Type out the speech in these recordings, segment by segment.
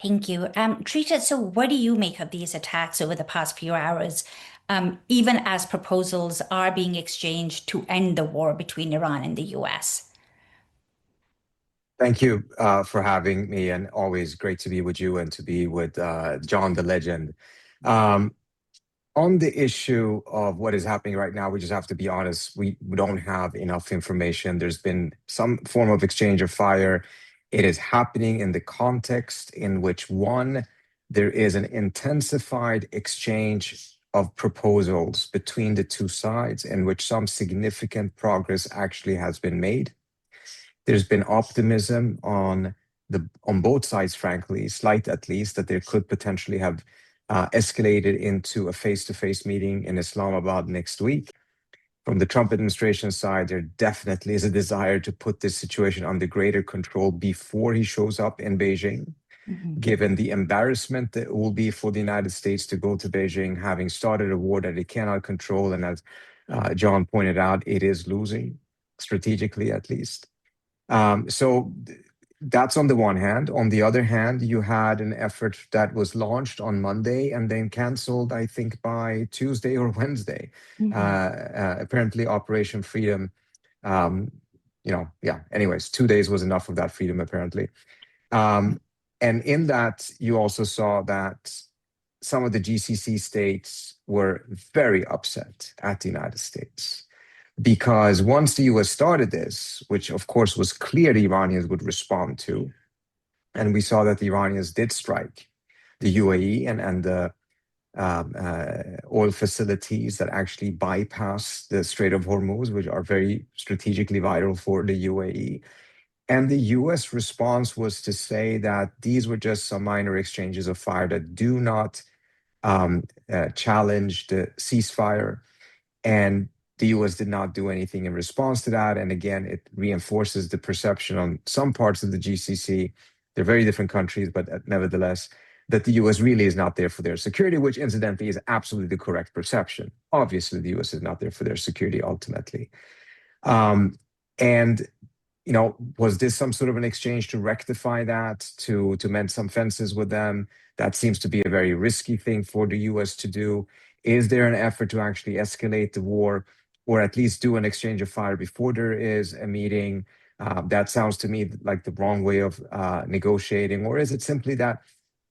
Thank you. Trita, so what do you make of these attacks over the past few hours, even as proposals are being exchanged to end the war between Iran and the US? Thank you for having me, and always great to be with you and to be with John the Legend. Um, on the issue of what is happening right now, we just have to be honest. We don't have enough information. There's been some form of exchange of fire. It is happening in the context in which, one, there is an intensified exchange of proposals between the two sides, in which some significant progress actually has been made. There's been optimism on both sides, frankly, slight at least, that there could potentially have escalated into a face-to-face meeting in Islamabad next week. From the Trump administration side, there definitely is a desire to put this situation under greater control before he shows up in Beijing, Mhm. given the embarrassment that it will be for the United States to go to Beijing, having started a war that it cannot control. And as John pointed out, it is losing, strategically at least. So that's on the one hand. On the other hand, you had an effort that was launched on Monday and then canceled, I think, by Tuesday or Wednesday. Mhm. Apparently, Operation Freedom. Um, yeah. Anyways, 2 days was enough of that freedom, apparently. Um, and in that, you also saw that some of the GCC states were very upset at the United States because once the US started this, which of course was clear the Iranians would respond to, and we saw that the Iranians did strike the UAE and the oil facilities that actually bypass the Strait of Hormuz, which are very strategically vital for the UAE. And the US response was to say that these were just some minor exchanges of fire that do not challenge the ceasefire, and the US did not do anything in response to that. And again, it reinforces the perception on some parts of the GCC. They're very different countries, but nevertheless, that the US really is not there for their security, which incidentally is absolutely the correct perception. Obviously, the US is not there for their security ultimately. And was this some sort of an exchange to rectify that, to mend some fences with them? That seems to be a very risky thing for the US to do. Is there an effort to actually escalate the war, or at least do an exchange of fire before there is a meeting? That sounds to me like the wrong way of negotiating. Or is it simply that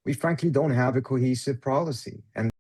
we frankly don't have a cohesive policy? And